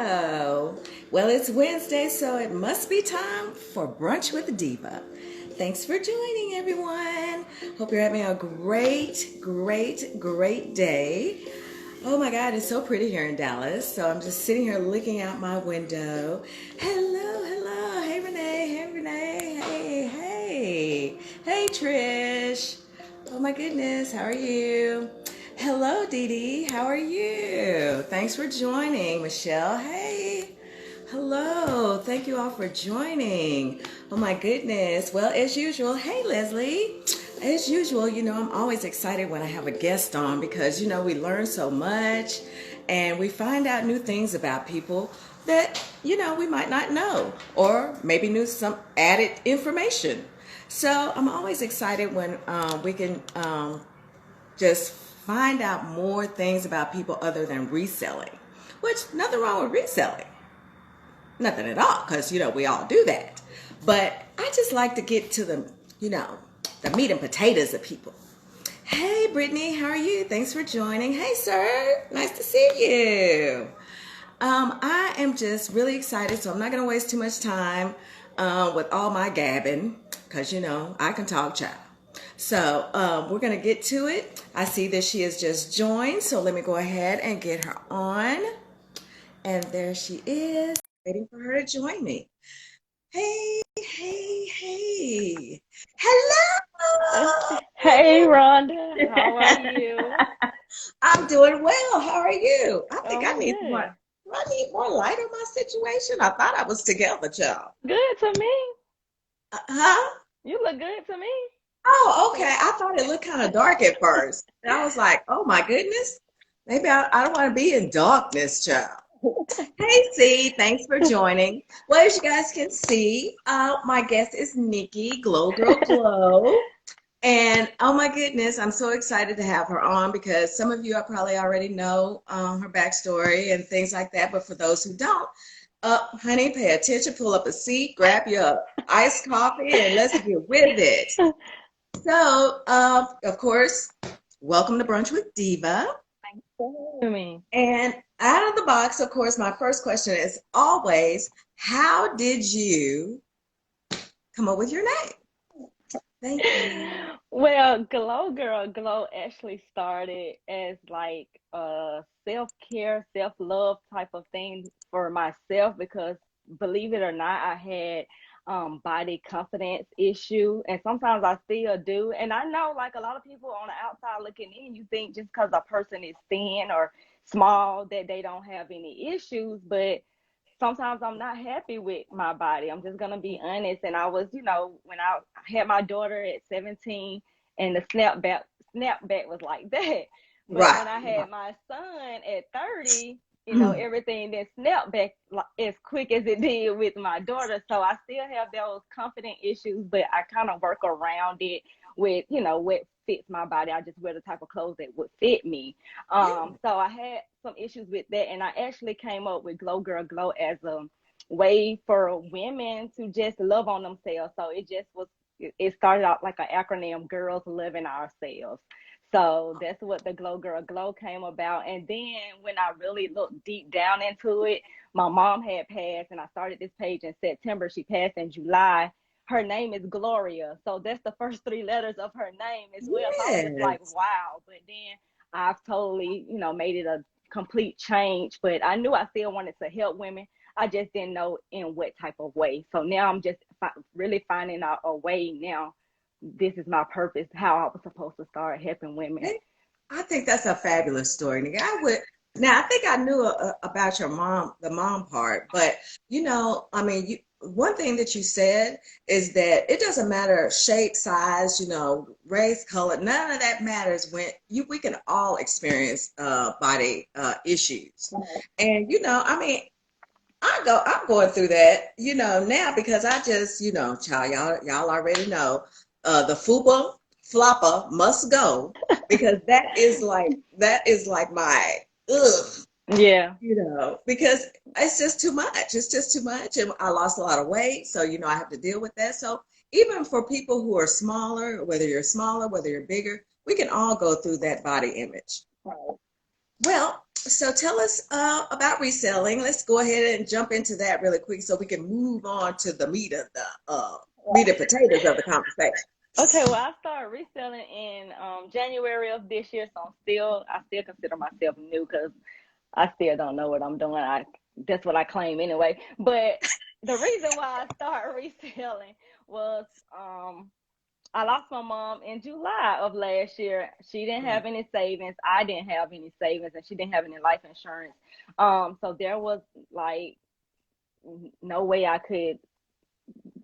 Hello. Well, it's Wednesday, so it must be time for Brunch with Diva. Thanks for joining, everyone. Hope you're having a great day. Oh my God, it's so pretty here in Dallas. So I'm just sitting here looking out my window. Hello. Hey, Renee. Hey, Trish. Oh my goodness, how are you? Hello, Dee Dee. How are you? Thanks for joining, Michelle. Hey. Hello. Thank you all for joining. Oh my goodness. Well, as usual, hey, Leslie. As usual, I'm always excited when I have a guest on because, we learn so much and we find out new things about people that, we might not know or maybe knew some added information. So I'm always excited when we can just find out more things about people other than reselling, which nothing wrong with reselling. Nothing at all, because, we all do that. But I just like to get to the meat and potatoes of people. Hey, Brittany, how are you? Thanks for joining. Hey, sir. Nice to see you. I am just really excited, so I'm not going to waste too much time with all my gabbing, because, I can talk, child. So we're going to get to it. I see that she has just joined, so let me go ahead and get her on. And there she is, waiting for her to join me. Hey. Hello. Hey, Rhonda, how are you? I'm doing well. How are you? I think I'm good. I need more light on my situation. I thought I was together, child. Good to me. Huh? You look good to me. Oh, okay. I thought it looked kind of dark at first. And I was like, oh my goodness. Maybe I don't want to be in darkness, child. Hey, C, thanks for joining. Well, as you guys can see, my guest is Nicki, Glow Girl Glow. And oh my goodness, I'm so excited to have her on because some of you I probably already know her backstory and things like that. But for those who don't, honey, pay attention, pull up a seat, grab your iced coffee, and let's get with it. So, of course, welcome to Brunch with Diva. Thanks for having me. And out of the box, of course, my first question is always, how did you come up with your name? Thank you. Well, Glow Girl Glow actually started as like a self-care, self-love type of thing for myself because believe it or not, I had body confidence issue and sometimes I still do. And I know like a lot of people on the outside looking in, you think just because a person is thin or small that they don't have any issues, but sometimes I'm not happy with my body. I'm just gonna be honest. And I was, when I had my daughter at 17 and the snapback was like that. But Right. when I Right. had my son at 30, Mm. everything that snapped back as quick as it did with my daughter. So I still have those confident issues, but I kind of work around it with, what fits my body. I just wear the type of clothes that would fit me. Yeah. So I had some issues with that, and I actually came up with Glow Girl Glow as a way for women to just love on themselves. So it just was. It started out like an acronym: Girls Loving Ourselves. So that's what the Glow Girl Glow came about. And then when I really looked deep down into it, my mom had passed, and I started this page in September. She passed in July. Her name is Gloria. So that's the first three letters of her name as well. So I was just like, Yes. wow. But then I've totally, made it a complete change. But I knew I still wanted to help women. I just didn't know in what type of way. So now I'm just really finding out a way now. This is my purpose, how I was supposed to start helping women. I think that's a fabulous story, Nikki. Now I think I knew about your mom, the mom part, but one thing that you said is that it doesn't matter shape, size, race, color, none of that matters when we can all experience body issues. And I'm going through that, now because I just, child, y'all already know, the fupa flopper must go because that is like my ugh, Yeah. because it's just too much. It's just too much, and I lost a lot of weight, so I have to deal with that. So even for people who are smaller, whether you're bigger, we can all go through that body image. Well, So tell us about reselling. Let's go ahead and jump into that really quick so we can move on to the meat and potatoes of the conversation. Okay, well, I started reselling in January of this year, so I still consider myself new because I still don't know what I'm doing. That's what I claim anyway. But the reason why I started reselling was I lost my mom in July of last year. She didn't have any savings. I didn't have any savings, and she didn't have any life insurance. So there was like no way I could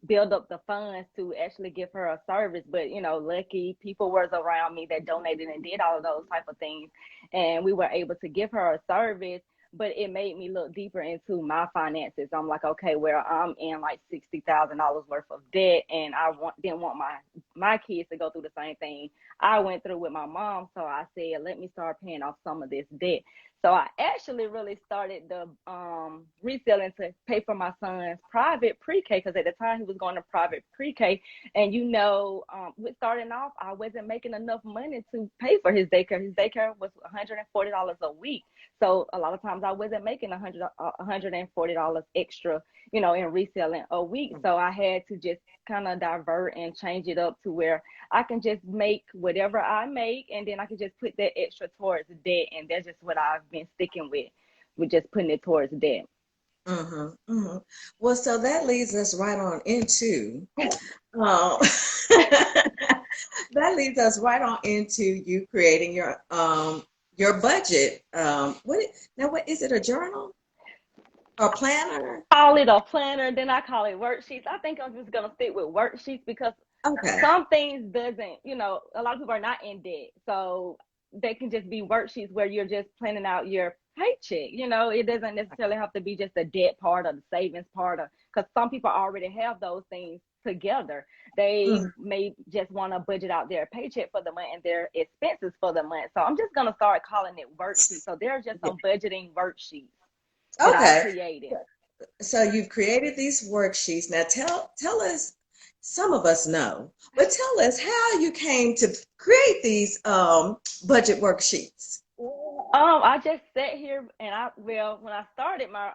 build up the funds to actually give her a service. But lucky people was around me that donated and did all of those type of things, and we were able to give her a service. But it made me look deeper into my finances. I'm like, okay, well, I'm in like $60,000 worth of debt, and didn't want my kids to go through the same thing I went through with my mom. So I said, let me start paying off some of this debt. So I actually really started the reselling to pay for my son's private pre-K, because at the time he was going to private pre-K, and with starting off, I wasn't making enough money to pay for his daycare. His daycare was $140 a week, so a lot of times I wasn't making $140 extra, in reselling a week. So I had to just kind of divert and change it up to where I can just make whatever I make, and then I can just put that extra towards debt. And that's just what I've been sticking with just putting it towards debt. Mm-hmm, mm-hmm. Well, so that leads us right on into uh, that leads us right on into you creating your budget. What is it, a journal or planner? Call it a planner, then I call it worksheets. I think I'm just gonna stick with worksheets because Okay. some things doesn't, a lot of people are not in debt, so they can just be worksheets where you're just planning out your paycheck. It doesn't necessarily have to be just the debt part or the savings part, because some people already have those things together. They Mm, may just want to budget out their paycheck for the month and their expenses for the month. So I'm just gonna start calling it worksheets. So there are just yeah. some budgeting worksheets that I Okay. created. So you've created these worksheets. Now tell us, some of us know, but tell us how you came to create these budget worksheets. I just sat here and when I started my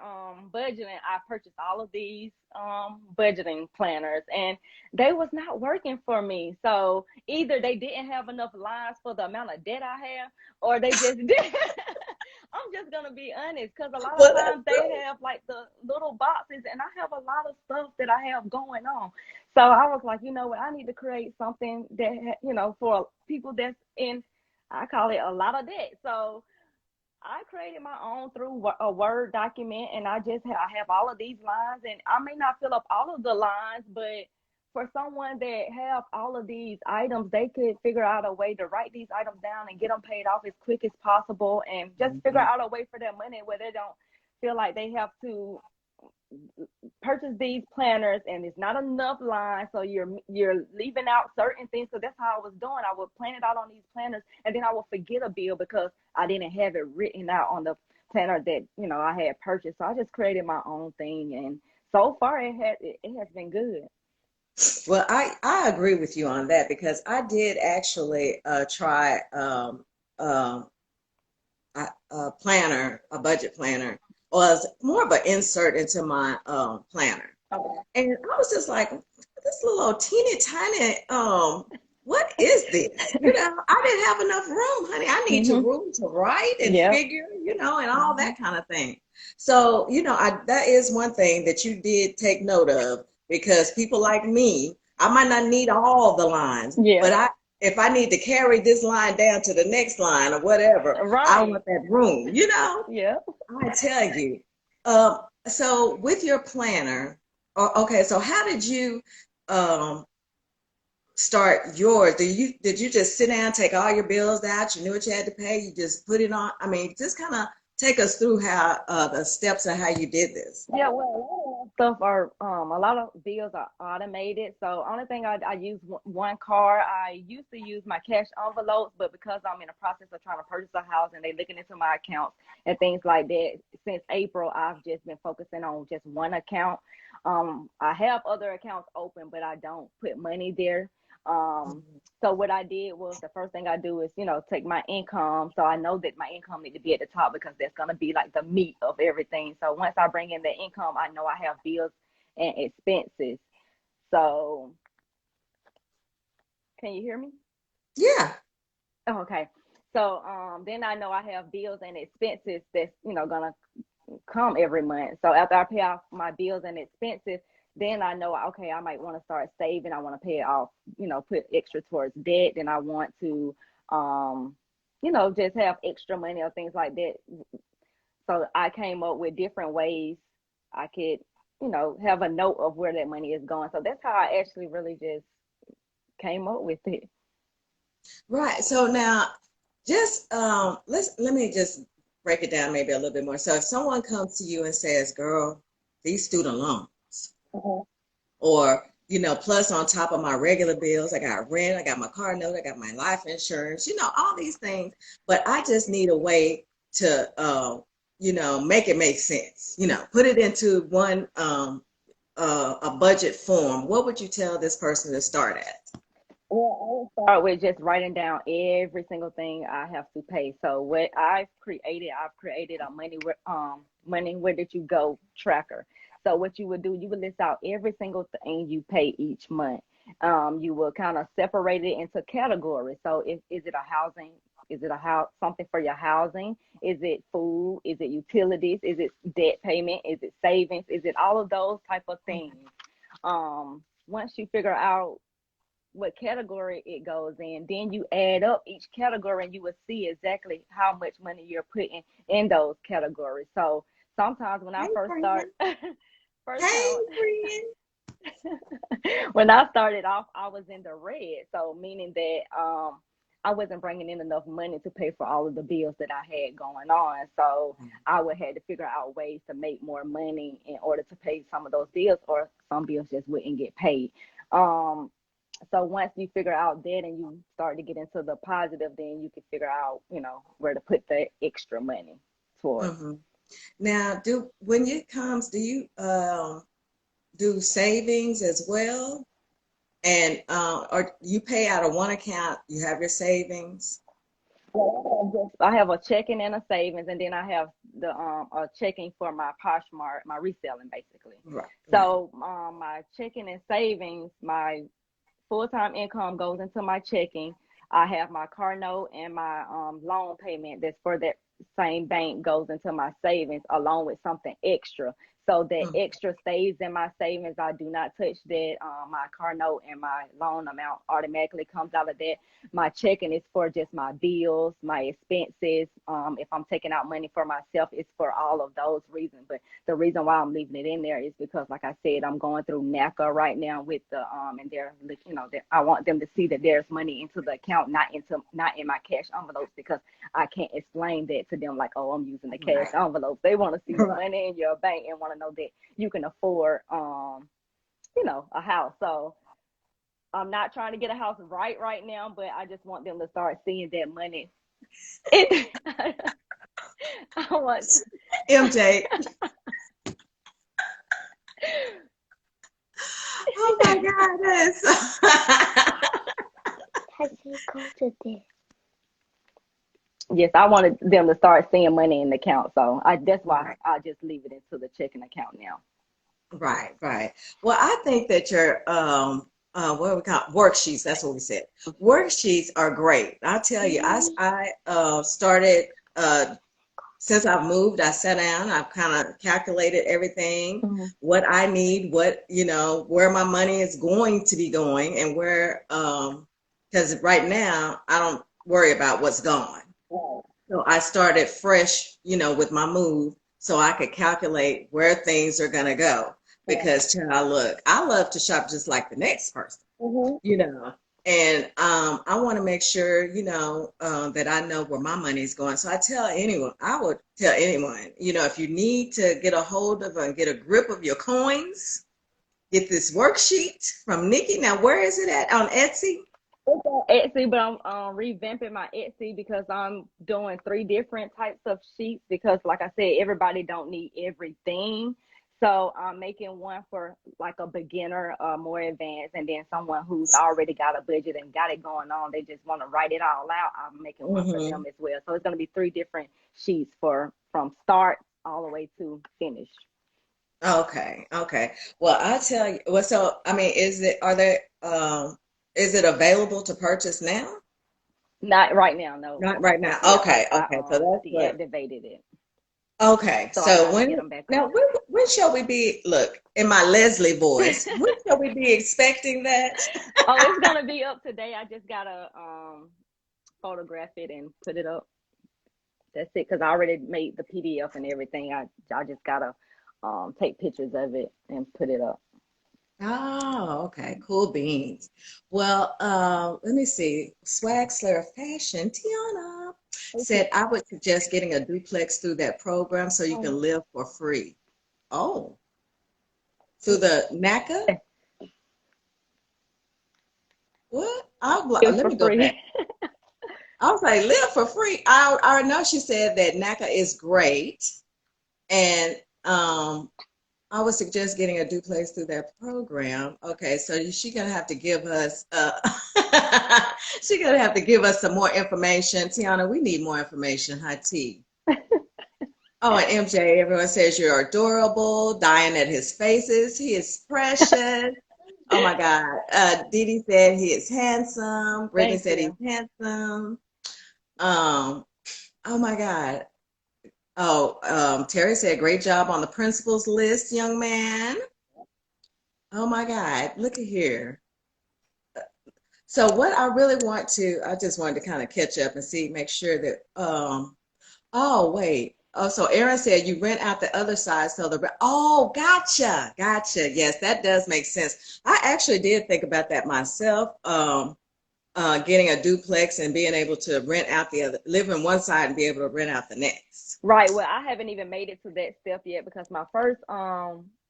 budgeting, I purchased all of these budgeting planners, and they was not working for me. So either they didn't have enough lines for the amount of debt I have, or they just did. I'm just gonna be honest, because a lot of Well, that's times they good. have like the little boxes, and I have a lot of stuff that I have going on. So I was like, you know what, I need to create something that for people that's in, I call it a lot of debt. So I created my own through a Word document, and I have all of these lines, and I may not fill up all of the lines, but for someone that have all of these items, they could figure out a way to write these items down and get them paid off as quick as possible, and just figure Mhm. out a way for their money where they don't feel like they have to purchase these planners and it's not enough lines, so you're leaving out certain things. So that's how I was doing. I would plan it out on these planners, and then I would forget a bill because I didn't have it written out on the planner that I had purchased. So I just created my own thing, and so far it has been good. Well, I agree with you on that because I did actually try a planner, a budget planner, was more of an insert into my planner. Okay. And I was just like, this little teeny tiny, what is this? I didn't have enough room, honey. I need to Mhm. room to write and Yep. figure, and all Mhm. that kind of thing. So, that is one thing that you did take note of because people like me, I might not need all the lines, Yeah. but if I need to carry this line down to the next line or whatever, I Right. want that room. Yep. I tell you. So with your planner, okay, so how did you um, start yours? Did you just sit down, take all your bills out? You knew what you had to pay. You just put it on. I mean, just kind of take us through how the steps of how you did this. Yeah, well, a lot of bills are automated. So only thing I use one card. I used to use my cash envelopes, but because I'm in the process of trying to purchase a house and they looking into my accounts and things like that, since April, I've just been focusing on just one account. I have other accounts open, but I don't put money there. So what I did was the first thing I do is, take my income. So I know that my income need to be at the top because that's going to be like the meat of everything. So once I bring in the income, I know I have bills and expenses. So can you hear me? Yeah. Oh, okay. So then I know I have bills and expenses that's, gonna come every month. So after I pay off my bills and expenses, then I know, okay, I might want to start saving. I want to pay it off, put extra towards debt. Then I want to, um, just have extra money or things like that. So I came up with different ways I could, have a note of where that money is going. So that's how I actually really just came up with it. Right. So now just let me just break it down maybe a little bit more. So if someone comes to you and says, girl, these student loans, or plus on top of my regular bills, I got rent, I got my car note, I got my life insurance, all these things, but I just need a way to make it make sense, put it into one a budget form. What would you tell this person to start at? Well, I'll start with just writing down every single thing I have to pay. So what I've created a money where did you go tracker. So what you would do, you would list out every single thing you pay each month. You will kind of separate it into categories. So is it a housing? Is it a house something for your housing? Is it food? Is it utilities? Is it debt payment? Is it savings? Is it all of those type of things? Once you figure out what category it goes in, then you add up each category and you will see exactly how much money you're putting in those categories. So sometimes when I Hey, first friend. start, first Hey, time friend. when I started off, I was in the red. So meaning that I wasn't bringing in enough money to pay for all of the bills that I had going on. So I would have to figure out ways to make more money in order to pay some of those bills, or some bills just wouldn't get paid. Um, so once you figure out that and you start to get into the positive, then you can figure out, where to put the extra money towards. Hmm. Now, do when it comes, do you do savings as well? And or you pay out of one account, you have your savings. Well, I have a checking and a savings, and then I have the a checking for my Poshmark, my reselling basically. Right, right. So my checking and savings, my full-time income goes into my checking. I have my car note and my loan payment that's for that same bank goes into my savings along with something extra. So that Mm. extra stays in my savings. I do not touch that. My car note and my loan amount automatically comes out of that. My checking is for just my bills, my expenses. If I'm taking out money for myself, it's for all of those reasons. But the reason why I'm leaving it in there is because, like I said, I'm going through NACA right now with the and they're I want them to see that there's money into the account, not in my cash envelopes, because I can't explain that to them like, oh, I'm using the cash Right, envelopes. They want to see the right. money in your bank and want to know that you can afford a house. So I'm not trying to get a house right now, but I just want them to start seeing that money. I want. MJ. Oh my goodness. Yes, I wanted them to start seeing money in the account. So that's why Right, I just leave it into the checking account now. right, right. Well, I think that your what do we call it? Worksheets, that's what we said. Worksheets are great. I'll tell you, I started since I've moved, I sat down, I've kind of calculated everything, Mhm. what I need, what, where my money is going to be going, and where, because right now I don't worry about what's gone. So I started fresh, with my move so I could calculate where things are going to go. Because, child, look, I love to shop just like the next person, Mhm. you know. And I want to make sure, that I know where my money is going. So I would tell anyone, if you need to get a hold of and get a grip of your coins, get this worksheet from Nicki. Now, where is it at? On Etsy? It's on Etsy, but I'm revamping my Etsy because I'm doing three different types of sheets because, like I said, everybody don't need everything. So I'm making one for like a beginner, more advanced, and then someone who's already got a budget and got it going on. They just want to write it all out. I'm making one for them Mm-hmm. as well. So it's going to be 3 different sheets for from start all the way to finish. Okay, okay. Well, I tell you, well, so I mean, is it available to purchase now? Not right now, no. Not right now. Yeah, Okay, I okay. So that's what. deactivated it, Okay, so I so got to get them back now up. when shall we be? Look, in my Leslie voice, when shall we be expecting that? Oh, it's gonna be up today. I just gotta photograph it and put it up. That's it, because I already made the PDF and everything. I just gotta take pictures of it and put it up. Oh, okay. Cool beans. Well, let me see. Swag Slayer Fashion, Tiana Okay. said I would suggest getting a duplex through that program so you Oh, can live for free. Oh, through the NACA? What? live Let for me go back. free. I was like, live for free. I know she said that NACA is great, and I would suggest getting a duplex through that program. Okay, so she gonna have to give us she gonna have to give us some more information. Tiana, we need more information, high tea. Oh, and MJ, everyone says you're adorable, dying at his faces. He is precious. Oh my God. Dee Dee said he is handsome. Brittany Thank said he's you. handsome. Um, oh my God. Oh, Terry said, great job on the principals list, young man. Oh my God, look at here. So what I really want to, I just wanted to kind of catch up and see, make sure that, oh wait. Oh, so Aaron said you rent out the other side, so oh, gotcha, gotcha. Yes, that does make sense. I actually did think about that myself, getting a duplex and being able to rent out the other, live in one side and be able to rent out the next. Right. Well, I haven't even made it to that step yet because my first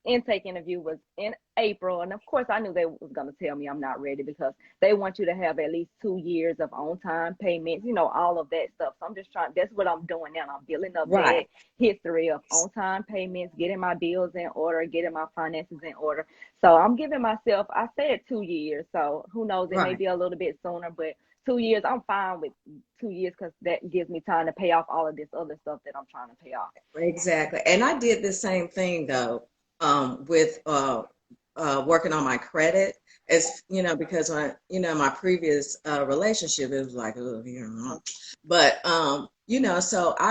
intake interview was in April, and of course I knew they was gonna tell me I'm not ready because they want you to have at least 2 years of on time payments, all of that stuff. So I'm just trying. That's what I'm doing now. I'm building up that Right, history of on time payments, getting my bills in order, getting my finances in order. So I'm giving myself. I said 2 years. So who knows? It may right. be a little bit sooner, but 2 years, I'm fine with 2 years because that gives me time to pay off all of this other stuff that I'm trying to pay off. Exactly. And I did the same thing though, with working on my credit. As because when my previous relationship, it was like, oh, but so I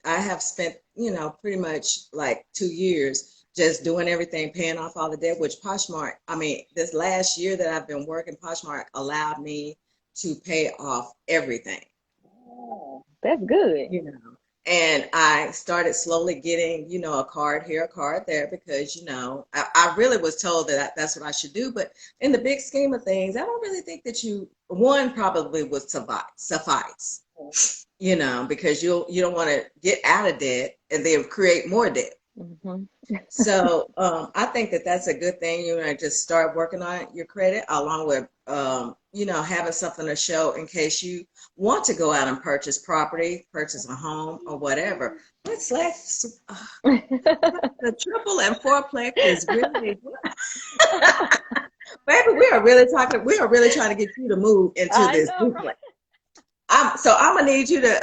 have spent, pretty much like 2 years just doing everything, paying off all the debt, which Poshmark, I mean, this last year that I've been working, Poshmark allowed me to pay off everything. Oh, that's good. you know. And I started slowly getting, a card here, a card there, because, I really was told that that's what I should do. But in the big scheme of things, I don't really think that one probably would suffice, because you don't want to get out of debt and then create more debt. Hmm. So I think that that's a good thing. Just start working on your credit along with, having something to show in case you want to go out and purchase property, purchase a home or whatever. Let's the triple and fourplex is really, baby. We are really trying to get you to move into I this know, right? duplex. I'm gonna need you to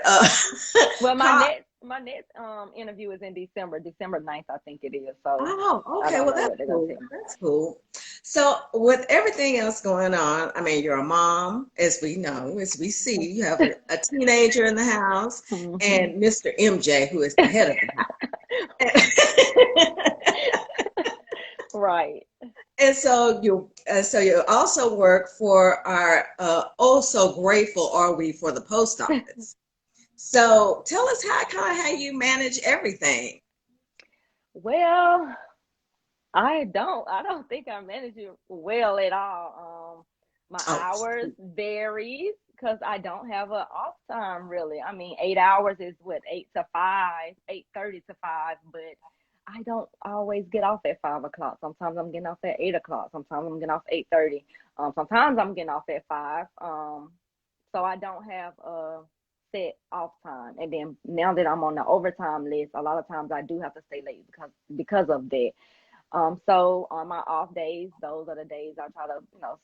Well, my call. next interview is in December 9th, I think it is. So Oh, I okay. don't Well, know that's what they're gonna cool. tell me. That's cool. So, with everything else going on, I mean, you're a mom, as we know, as we see, you have a teenager in the house, Hmm. and Mr. MJ, who is the head of the house. Right. And so you also work for our oh so grateful are we for the post office. So tell us how you manage everything. Well, I don't think I manage it well at all. My Oh, hours varies because I don't have a off time really. I mean, 8 hours is what, 8 to 5, 8:30 to 5, but I don't always get off at 5 o'clock. Sometimes I'm getting off at 8 o'clock. Sometimes I'm getting off 8:30. Sometimes I'm getting off at 5. So I don't have a set off time. And then now that I'm on the overtime list, a lot of times I do have to stay late because of that. So on my off days, those are the days I try to,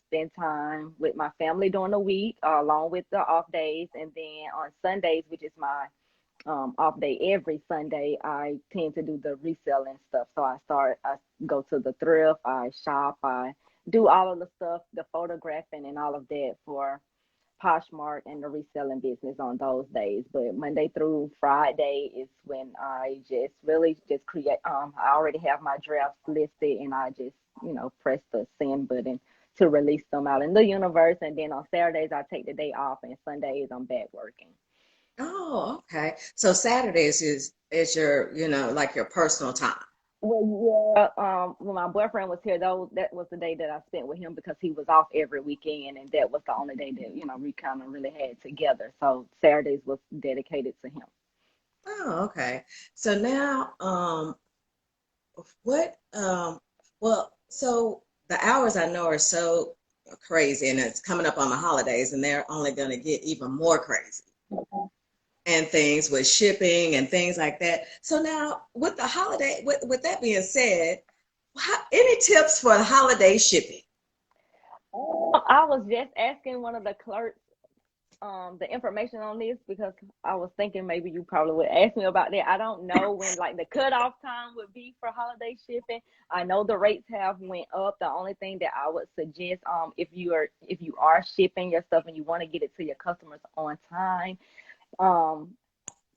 spend time with my family during the week, along with the off days. And then on Sundays, which is my off day every Sunday, I tend to do the reselling stuff. So I go to the thrift, I shop, I do all of the stuff, the photographing and all of that for Poshmark and the reselling business on those days. But Monday through Friday is when I just really just create. I already have my drafts listed, and I just press the send button to release them out in the universe. And then on Saturdays I take the day off, and Sundays I'm back working. Oh, okay. So Saturdays is your, like your personal time. Well, yeah. When my boyfriend was here, though, that was the day that I spent with him because he was off every weekend, and that was the only day that we kind of really had together. So Saturdays was dedicated to him. Oh, okay. So now, what, well, so the hours I know are so crazy, and it's coming up on the holidays, and they're only going to get even more crazy. And things with shipping and things like that. So now, with the holiday, with that being said, any tips for the holiday shipping? I was just asking one of the clerks the information on this because I was thinking maybe you probably would ask me about that. I don't know when like the cutoff time would be for holiday shipping. I know the rates have went up. The only thing that I would suggest if you are shipping your stuff and you want to get it to your customers on time, um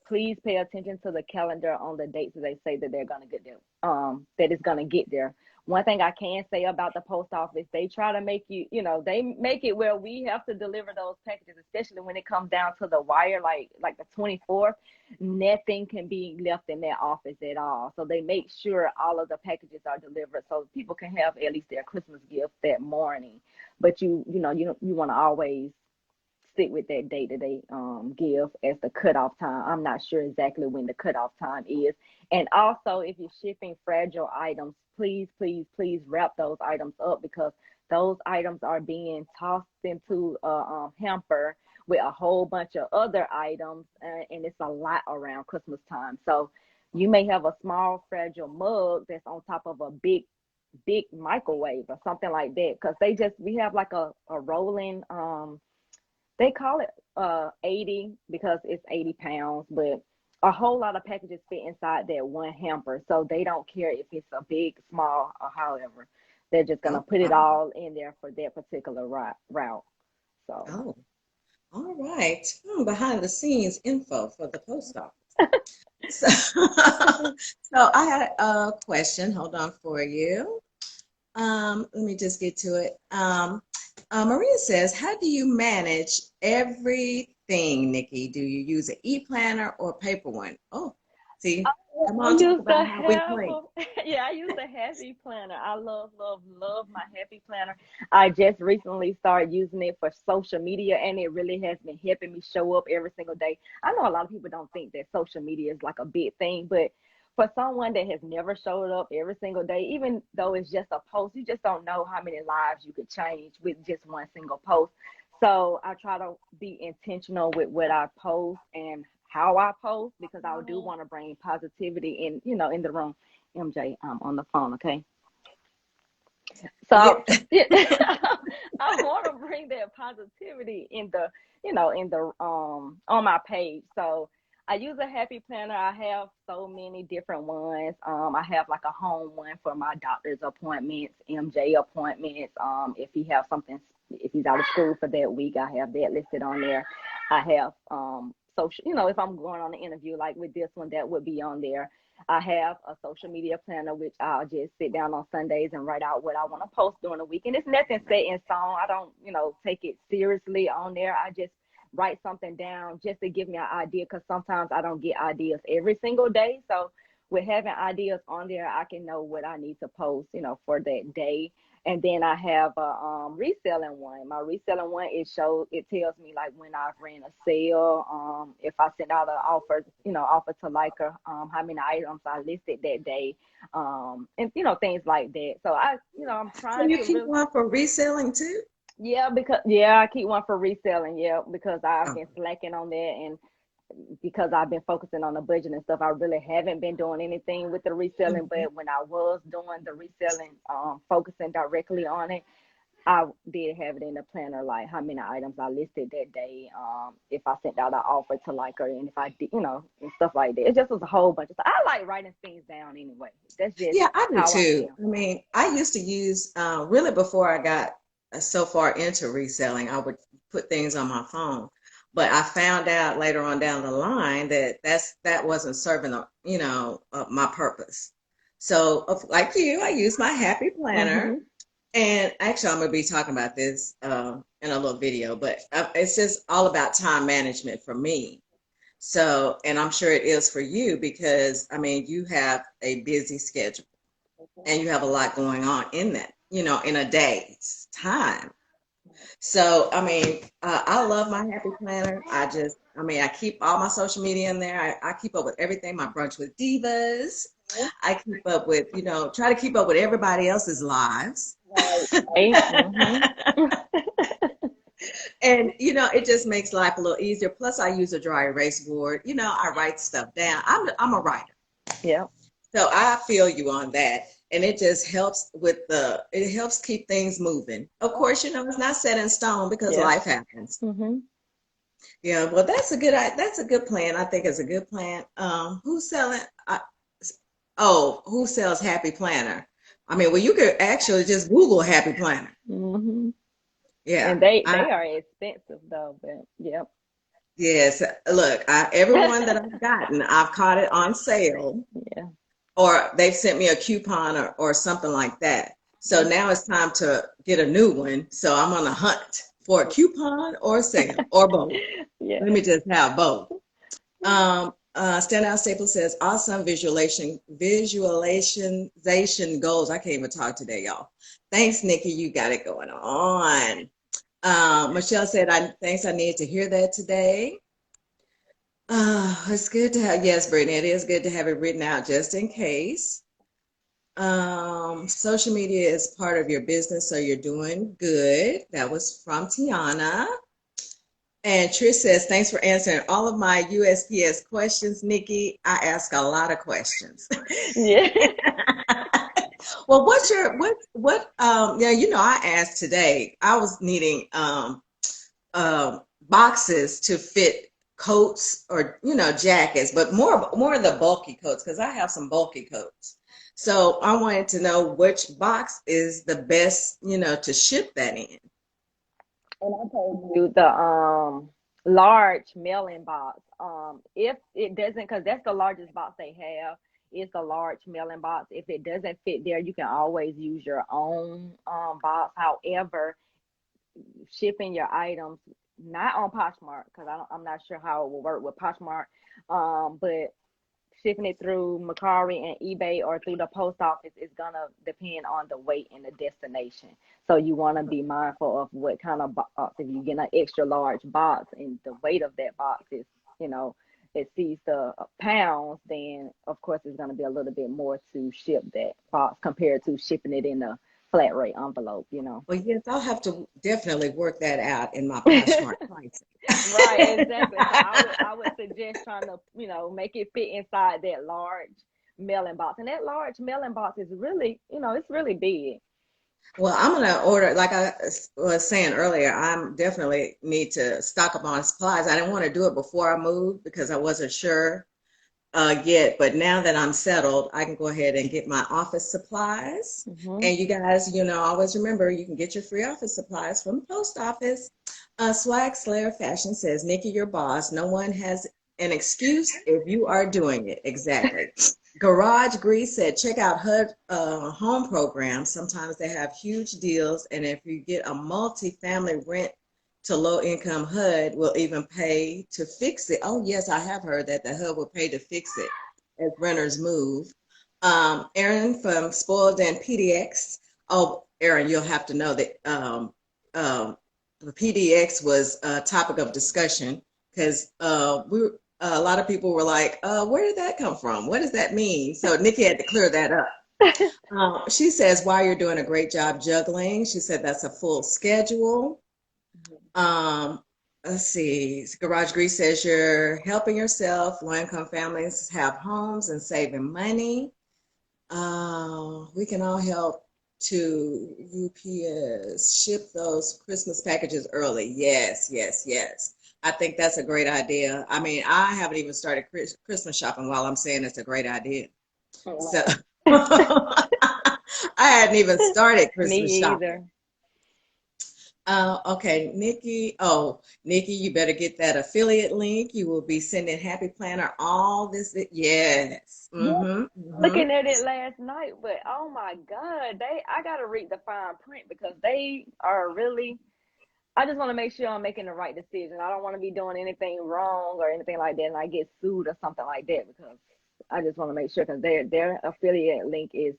please pay attention to the calendar on the dates that they say that they're going to get there, that it's going to get there. One thing I can say about the post office, they try to make they make it where we have to deliver those packages, especially when it comes down to the wire, like the 24th, nothing can be left in their office at all. So they make sure all of the packages are delivered so people can have at least their Christmas gift that morning. But you want to always stick with that date that they give as the cutoff time. I'm not sure exactly when the cutoff time is. And also, if you're shipping fragile items, please, please, please wrap those items up because those items are being tossed into a hamper with a whole bunch of other items, and it's a lot around Christmas time. So you may have a small fragile mug that's on top of a big microwave or something like that because we have like a rolling they call it 80 because it's 80 pounds, but a whole lot of packages fit inside that one hamper. So they don't care if it's a big, small, or however. They're just going to Oh, put it wow. all in there for that particular route. So, Oh, all right. Behind the scenes info for the post office. So, so I had a question. Hold on for you. Let me just get to it. Maria says, how do you manage everything, Nikki? Do you use an e-planner or paper one? Oh, see, come I on, talk used to about how we have think. yeah, I used a happy planner. I love, love, love my happy planner. I just recently started using it for social media and it really has been helping me show up every single day. I know a lot of people don't think that social media is like a big thing, but for someone that has never showed up every single day, even though it's just a post, you just don't know how many lives you could change with just one single post. So I try to be intentional with what I post and how I post because I do want to bring positivity in the room. MJ, I'm on the phone, okay? Yeah. So yeah, I want to bring that positivity in the on my page. So I use a happy planner. I have so many different ones. I have like a home one for my doctor's appointments, MJ appointments. If he's out of school for that week, I have that listed on there. I have social, if I'm going on an interview like with this one, that would be on there. I have a social media planner, which I'll just sit down on Sundays and write out what I want to post during the week. And it's nothing set in stone. I don't, take it seriously on there. I just write something down just to give me an idea because sometimes I don't get ideas every single day. So with having ideas on there, I can know what I need to post, for that day. And then I have a reselling one. My reselling one, it tells me like when I've ran a sale, if I send out an offer to like how many items I listed that day, and things like that. So I'm So trying you to keep really. one for reselling too? Yeah, because I keep one for reselling. Yeah, because I've Oh, been slacking on that, and because I've been focusing on the budget and stuff, I really haven't been doing anything with the reselling. Mhm. But when I was doing the reselling, focusing directly on it, I did have it in the planner, like how many items I listed that day. If I sent out an offer to like her, and if I did, and stuff like that. It just was a whole bunch of stuff. I like writing things down anyway. That's just Yeah, I do how I too. am. I mean, I used to use really before I got so far into reselling, I would put things on my phone. But I found out later on down the line that that wasn't serving my purpose. So, like you, I use my Happy Planner, Mhm. and actually, I'm going to be talking about this in a little video. But it's just all about time management for me. So, and I'm sure it is for you because I mean, you have a busy schedule and you have a lot going on in that, in a day's time. So, I mean, I love my Happy Planner. I mean, I keep all my social media in there. I keep up with everything, my Brunch with Divas. I keep up with, try to keep up with everybody else's lives. Right. Mhm. And, it just makes life a little easier. Plus, I use a dry erase board. I write stuff down. I'm a writer. Yeah. So I feel you on that. And it just helps it helps keep things moving. Of course, it's not set in stone because Yeah. life happens. Mhm. Yeah, well, that's a good plan. I think it's a good plan. Who's selling? Who sells Happy Planner? I mean, well, you could actually just Google Happy Planner. Mhm. Yeah, And they are expensive though, but yeah. yes. Look, everyone that I've gotten, I've caught it on sale, Yeah. or they've sent me a coupon or something like that. So now it's time to get a new one. So I'm on a hunt for a coupon or a sale or both. Yeah. Let me just have both. Standout Staple says, awesome visualization goals. I can't even talk today, y'all. Thanks, Nikki. You got it going on. Michelle said, thanks. I needed to hear that today. It's good to have, yes, Brittany, it is good to have it written out just in case. Social media is part of your business, so you're doing good. That was from Tiana. And Trish says, thanks for answering all of my USPS questions, Nikki. I ask a lot of questions. Yeah. Well, yeah, I asked today, I was needing boxes to fit coats or jackets, but more of the bulky coats because I have some bulky coats. So I wanted to know which box is the best, to ship that in. And I told you the large mailing box. If it doesn't, because that's the largest box they have, is the large mailing box. If it doesn't fit there, you can always use your own box. However, shipping your items not on Poshmark, because I'm not sure how it will work with Poshmark, but shipping it through Mercari and eBay or through the post office is gonna depend on the weight and the destination. So you want to be mindful of what kind of box. If you get an extra large box and the weight of that box is, you know, exceeds the pounds, then of course it's gonna be a little bit more to ship that box compared to shipping it in a flat rate envelope. Well, yes, I'll have to definitely work that out in my Poshmark pricing. Right, exactly. So I would suggest trying to, make it fit inside that large mailing box. And that large mailing box is really, it's really big. Well, I'm gonna order, like I was saying earlier, I'm definitely need to stock up on supplies. I didn't want to do it before I moved because I wasn't sure yet, but now that I'm settled, I can go ahead and get my office supplies. Hmm. And you guys, always remember you can get your free office supplies from the post office. Swag Slayer Fashion says, Nikki, your boss. No one has an excuse if you are doing it. Exactly. Garage Grease said, check out HUD home programs. Sometimes they have huge deals, and if you get a multi-family rent to low income, HUD will even pay to fix it. Oh, yes, I have heard that the HUD will pay to fix it as renters move. Aaron from Spoiled and PDX. Oh, Aaron, you'll have to know that the PDX was a topic of discussion because a lot of people were like, where did that come from? What does that mean? So Nikki had to clear that up. She says, while you're doing a great job juggling, she said that's a full schedule. Um, let's see. Garage Grease says you're helping yourself. Low-income families have homes and saving money. We can all help to UPS ship those Christmas packages early. Yes, yes, yes. I think that's a great idea. I mean, I haven't even started Christmas shopping while I'm saying it's a great idea. So I hadn't even started Me Christmas shopping. either. Okay, Nikki. Oh, Nikki, you better get that affiliate link. You will be sending Happy Planner all this. Yes. Yeah. Mm-hmm. Mm-hmm. Looking at it last night, but oh my God, I gotta read the fine print because they are really. I just want to make sure I'm making the right decision. I don't want to be doing anything wrong or anything like that, and I get sued or something like that because I just want to make sure because their affiliate link is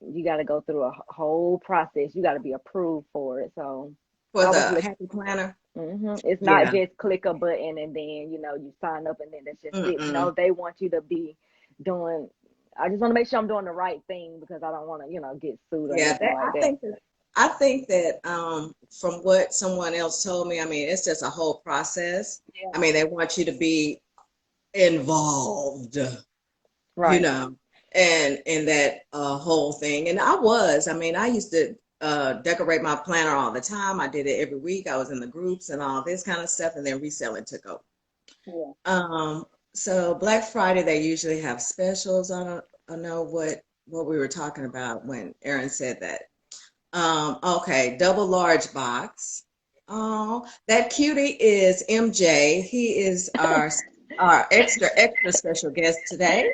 you got to go through a whole process. You got to be approved for it. So For I was the looking. Happy Planner. It's not Yeah. just click a button and then you sign up and then that's just it. Mm-mm. No, they want you to be doing. I just want to make sure I'm doing the right thing because I don't want to get sued or Yeah, anything like that. I think that from what someone else told me, I mean, it's just a whole process. I Yeah. mean, they want you to be involved, you Right. know, and in that whole thing. And I mean, I used to decorate my planner all the time. I did it every week. I was in the groups and all this kind of stuff, and then reselling took over. Yeah. Um, so Black Friday, they usually have specials. I don't know what we were talking about when Aaron said that. Okay, double large box. Oh, that cutie is MJ. He is our extra extra special guest today.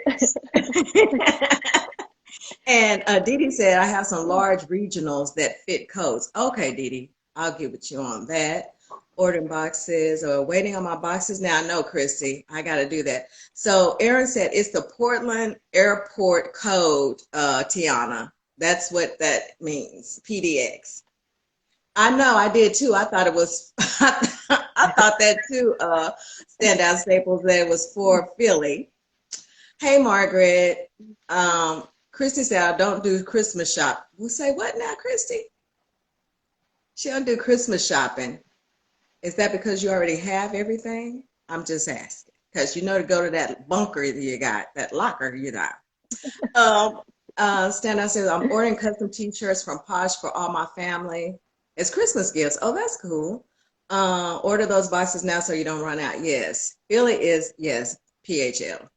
And Dee Dee said I have some large regionals that fit coats. Okay, Dee Dee, I'll get with you on that. Ordering boxes or waiting on my boxes. Now I know, Christy, I got to do that. So Aaron said it's the Portland Airport code, Tiana. That's what that means, PDX. I know, I did too. I thought it was, I thought that too, Standout Staples, that it was for Philly. Hey, Margaret. Christy said, I don't do Christmas shop. We'll say, what now, Christy? She don't do Christmas shopping. Is that because you already have everything? I'm just asking. Because you know to go to that bunker you got, that locker you got. Um, Standout says, I'm ordering custom t-shirts from Posh for all my family. It's Christmas gifts. Oh, that's cool. Order those boxes now so you don't run out. Yes. Philly is, yes, PHL.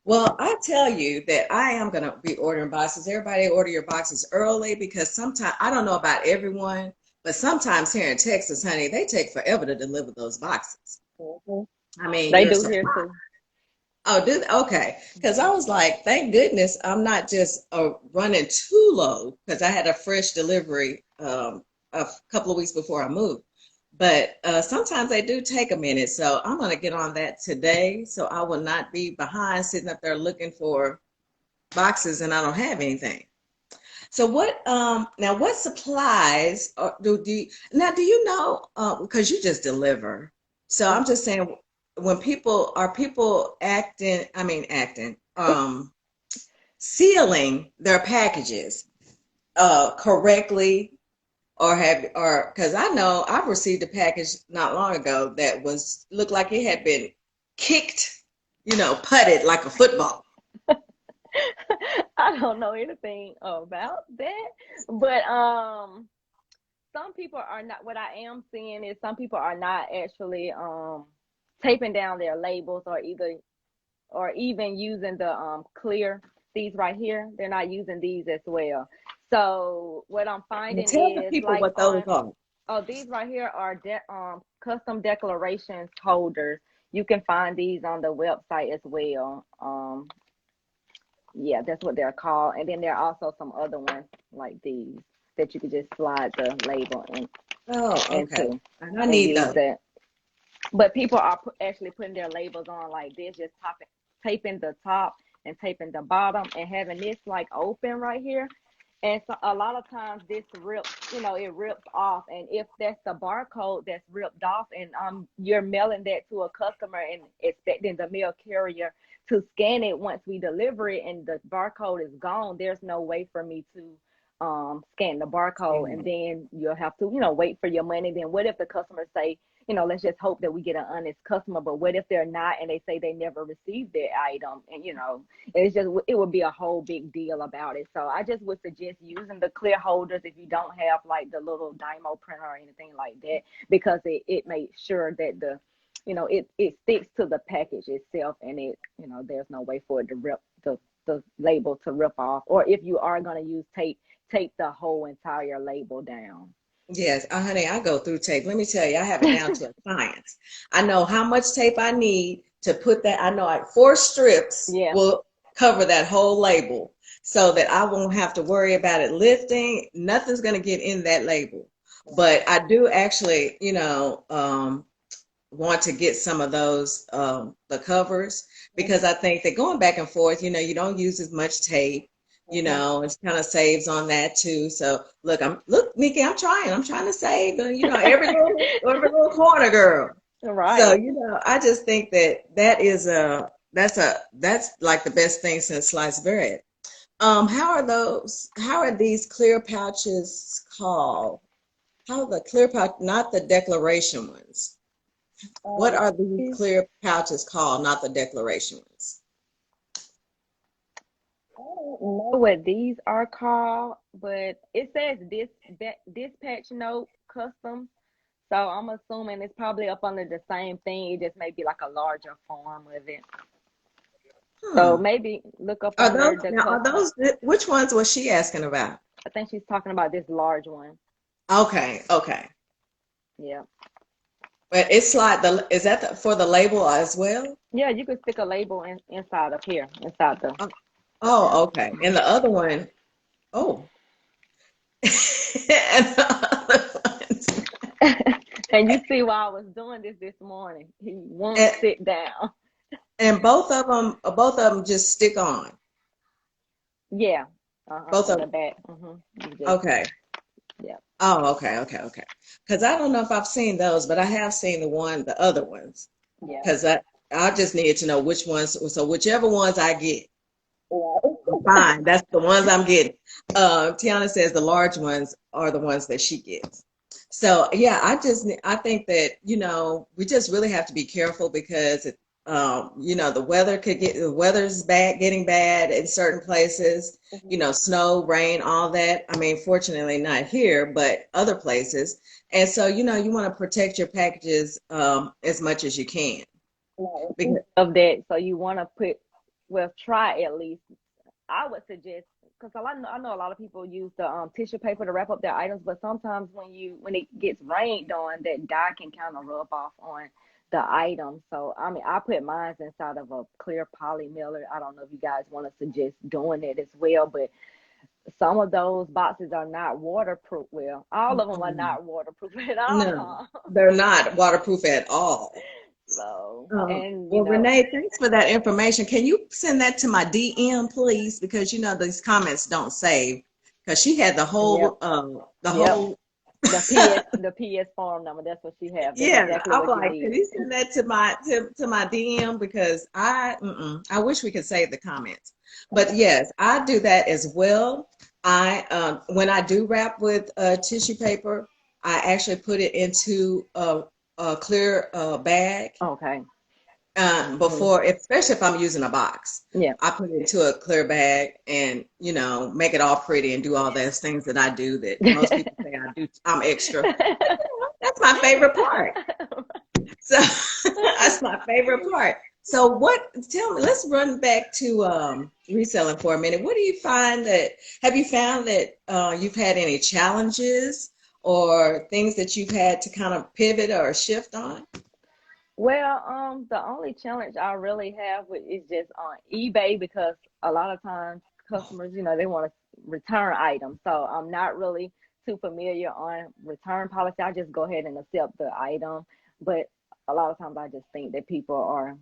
Well, I tell you that I am going to be ordering boxes. Everybody order your boxes early because sometimes, I don't know about everyone, but sometimes here in Texas, honey, they take forever to deliver those boxes. Mhm. I mean, They you're do so, here too. oh, okay. Because I was like, thank goodness I'm not just running too low because I had a fresh delivery a couple of weeks before I moved. But sometimes they do take a minute. So I'm going to get on that today so I will not be behind sitting up there looking for boxes and I don't have anything. So what now what supplies do you know because you just deliver. So I'm just saying when people acting I mean acting sealing their packages correctly or because I know I've received a package not long ago that was looked like it had been kicked, putted like a football. I don't know anything about that, but some people are not. What I am seeing is some people are not actually taping down their labels or even using the clear these right here. They're not using these as well. So what I'm Now finding tell the is people like what those on are. oh these right here are custom declarations holders. You can find these on the website as well. Yeah, that's what they're called. And then there are also some other ones like these that you could just slide the label Oh, okay. into And I and need use those. that. But people are actually putting their labels on like this, just taping the top and taping the bottom and having this like open right here. And so a lot of times this rips, it rips off. And if that's the barcode that's ripped off and you're mailing that to a customer and expecting the mail carrier to scan it once we deliver it and the barcode is gone, there's no way for me to scan the barcode and then you'll have to, wait for your money. Then what if the customer say let's just hope that we get an honest customer. But what if they're not and they say they never received their item? And, it would be a whole big deal about it. So I just would suggest using the clear holders if you don't have like the little Dymo printer or anything like that, because it makes sure that it sticks to the package itself, and there's no way for it to rip the label to rip off. Or if you are going to use tape the whole entire label down. Yes, honey, I go through tape. Let me tell you, I have it down to a science. I know how much tape I need to put that. I know like 4 strips Yeah. will cover that whole label so that I won't have to worry about it lifting. Nothing's going to get in that label. But I do actually, want to get some of those, the covers, because I think that going back and forth, you don't use as much tape. It kind of saves on that too. So look, Nicki, I'm trying to save, every little corner, girl. Right. So, I just think that is that's like the best thing since sliced bread. How are these clear pouches called? How are the clear pouch, not the declaration ones? What are these clear pouches called, not the declaration ones? I don't know what these are called, but it says dispatch note custom. So I'm assuming it's probably up under the same thing. It just may be like a larger form of it. So maybe look up under the Now, are those, which ones was she asking about? I think she's talking about this large one. Okay. Yeah. But it's like is that for the label as well? Yeah, you could stick a label inside of here, inside the. Oh, okay. And the other one, oh. And the other ones. And you see why I was doing this morning. He won't sit down. And both of them just stick on. Yeah. Both of the them. back. Okay. Yeah. Oh, okay. Because I don't know if I've seen those, but I have seen the other ones. Yeah. Because I just needed to know which ones. So whichever ones I get, fine. That's the ones I'm getting. Tiana says the large ones are the ones that she gets. So yeah, I think that we just really have to be careful, because the weather's getting bad in certain places. Snow, rain, all that. I mean, fortunately not here, but other places. And so you want to protect your packages as much as you can. Of that, so you want to try at least. I would suggest, because I know a lot of people use the tissue paper to wrap up their items, but sometimes when it gets rained on, that dye can kind of rub off on the item. So I mean, I put mine inside of a clear poly mailer. I don't know if you guys want to suggest doing it as well, but some of those boxes are not waterproof. Well, all of them are not waterproof at all. No, they're not waterproof at all. So, Renee, thanks for that information. Can you send that to my DM, please? Because these comments don't save. Because she had the whole, the PS form number. That's what she had. Yeah, exactly I'm like, can you send that to my DM? Because I wish we could save the comments. But yes, I do that as well. When I do wrap with tissue paper, I actually put it into a clear bag. Okay. Before, especially if I'm using a box, yeah, I put it into a clear bag and make it all pretty and do all those things that I do that most people say I do. I'm extra. That's my favorite part. So that's my favorite part. So tell me, let's run back to reselling for a minute. What do you find have you found that you've had any challenges or things that you've had to kind of pivot or shift on? Well, the only challenge I really have is just on eBay, because a lot of times customers, they want to return items. So I'm not really too familiar on return policy. I just go ahead and accept the item. But a lot of times I just think that people are,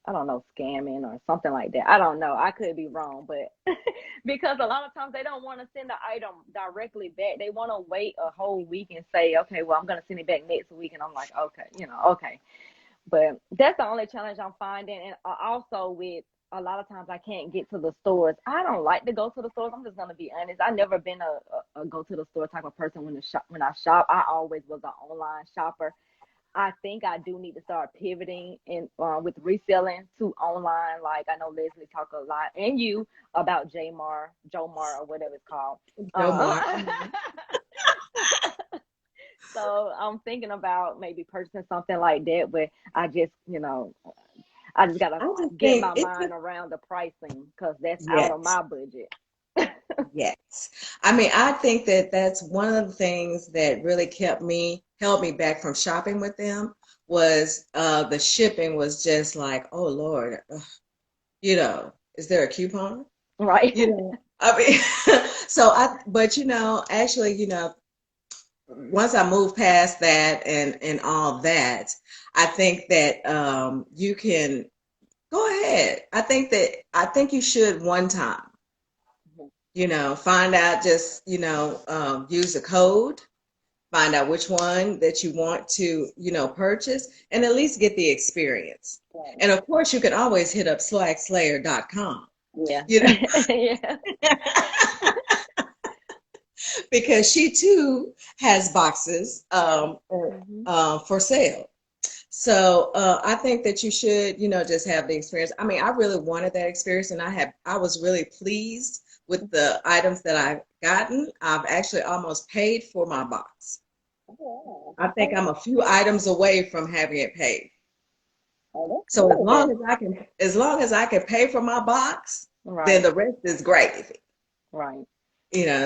I don't know, scamming or something like that. I don't know. I could be wrong, but because a lot of times they don't want to send the item directly back. They want to wait a whole week and say, okay, well, I'm going to send it back next week. And I'm like, okay, okay. But that's the only challenge I'm finding. And also with a lot of times I can't get to the stores. I don't like to go to the stores. I'm just going to be honest. I've never been a go to the store type of person when I shop. I always was an online shopper. I think I do need to start pivoting in with reselling to online. Like I know Leslie talk a lot, and you about Jomar, or whatever it's called. Joe Um, Mark. so I'm thinking about maybe purchasing something like that, but I just, I just gotta I just get think my it's mind around the pricing because that's out of yes. my budget. Yes. I mean, I think that that's one of the things that really held me back from shopping with them was the shipping was just like, oh Lord, is there a coupon? Right. I mean, but actually, once I move past that and all that, I think that you can go ahead. I think you should one time. Find out just, use a code, find out which one that you want to, purchase and at least get the experience. Right. And of course, you can always hit up swagslayer.com, Yeah. you know, Yeah. because she too has boxes Hmm. for sale. So I think that you should, just have the experience. I mean, I really wanted that experience, and I was really pleased with the items that I've gotten. I've actually almost paid for my box. Oh, I think okay. I'm a few items away from having it paid. Oh, that's So good. as long as I can pay for my box, then Right. the rest is gravy. Right.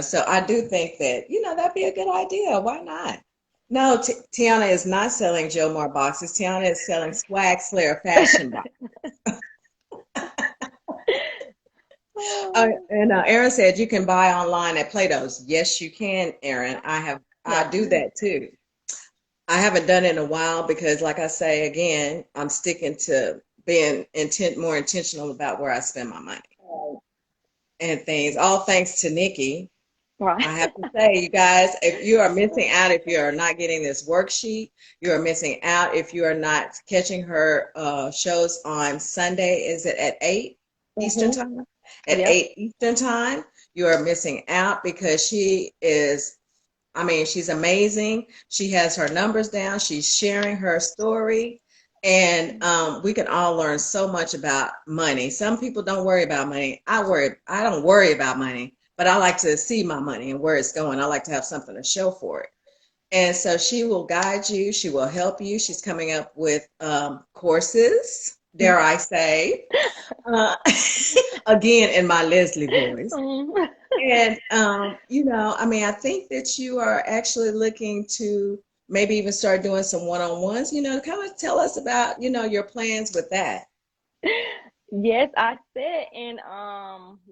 So I do think that, that'd be a good idea. Why not? No, Tiana is not selling Joe Mar boxes. Tiana is selling Swag Slayer fashion boxes. Oh, And Aaron said you can buy online at Plato's. Yes, you can, Aaron. I yeah. do that too. I haven't done it in a while because, like I say again, I'm sticking to being more intentional about where I spend my money Right. and things. All thanks to Nicki. Right. I have to say, you guys, if you are missing out, if you are not getting this worksheet, you are missing out. If you are not catching her shows on Sunday, is it at 8 Eastern Hmm. time? At Yep. 8 Eastern time, you are missing out because I mean, she's amazing. She has her numbers down. She's sharing her story. And we can all learn so much about money. Some people don't worry about money. I don't worry about money, but I like to see my money and where it's going. I like to have something to show for it. And so she will guide you. She will help you. She's coming up with courses, dare I say, uh, again in my Leslie voice. Mhm. And I mean, I think that you are actually looking to maybe even start doing some one-on-ones, kind of tell us about, your plans with that. Yes, I said in